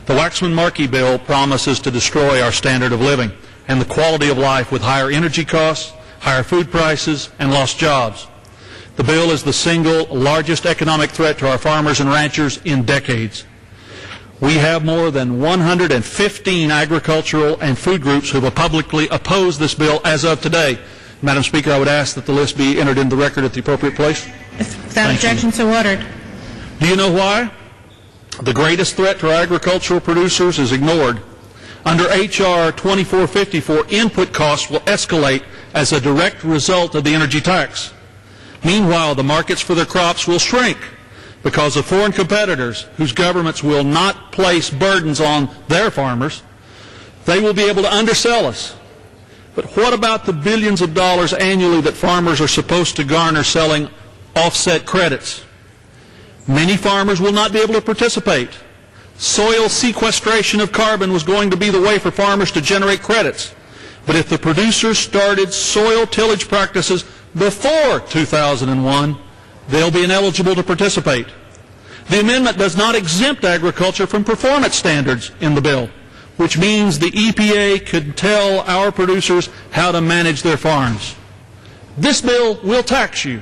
The Waxman-Markey bill promises to destroy our standard of living and the quality of life with higher energy costs, higher food prices, and lost jobs. The bill is the single largest economic threat to our farmers and ranchers in decades. We have more than 115 agricultural and food groups who have publicly opposed this bill as of today. Madam Speaker, I would ask that the list be entered into the record at the appropriate place. Without objection, so ordered. Do you know why? The greatest threat to our agricultural producers is ignored. Under H.R. 2454, input costs will escalate as a direct result of the energy tax. Meanwhile, the markets for their crops will shrink because of foreign competitors whose governments will not place burdens on their farmers. They will be able to undersell us. But what about the billions of dollars annually that farmers are supposed to garner selling offset credits? Many farmers will not be able to participate. Soil sequestration of carbon was going to be the way for farmers to generate credits. But if the producers started soil tillage practices before 2001, they'll be ineligible to participate. The amendment does not exempt agriculture from performance standards in the bill, which means the EPA could tell our producers how to manage their farms. This bill will tax you.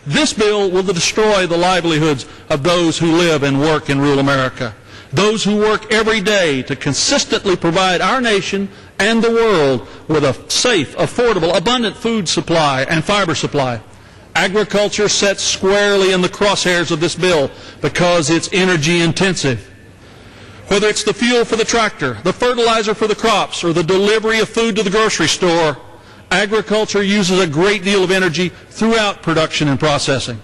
This bill will destroy the livelihoods of those who live and work in rural America, those who work every day to consistently provide our nation and the world with a safe, affordable, abundant food supply and fiber supply. Agriculture sits squarely in the crosshairs of this bill because it's energy intensive. Whether it's the fuel for the tractor, the fertilizer for the crops, or the delivery of food to the grocery store, agriculture uses a great deal of energy throughout production and processing.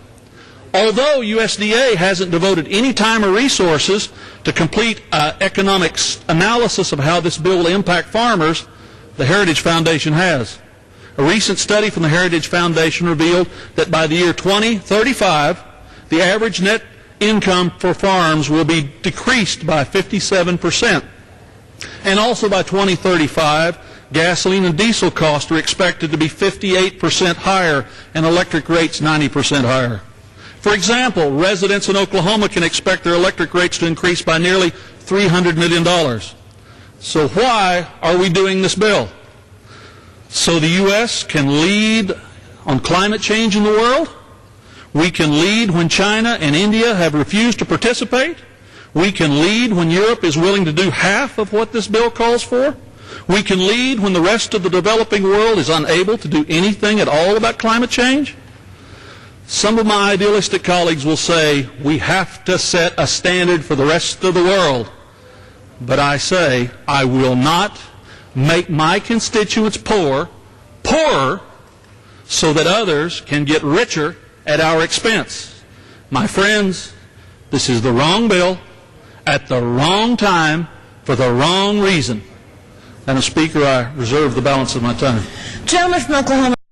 Although USDA hasn't devoted any time or resources to complete economic analysis of how this bill will impact farmers, the Heritage Foundation has. A recent study from the Heritage Foundation revealed that by the year 2035, the average net income for farms will be decreased by 57%. And also by 2035, gasoline and diesel costs are expected to be 58% higher and electric rates 90% higher. For example, residents in Oklahoma can expect their electric rates to increase by nearly $300 million. So why are we doing this bill? So the U.S. can lead on climate change in the world? We can lead when China and India have refused to participate? We can lead when Europe is willing to do half of what this bill calls for? We can lead when the rest of the developing world is unable to do anything at all about climate change? Some of my idealistic colleagues will say we have to set a standard for the rest of the world. But I say I will not make my constituents poorer so that others can get richer at our expense. My friends, this is the wrong bill at the wrong time for the wrong reason. Madam Speaker, I reserve the balance of my time. Gentleman from Oklahoma.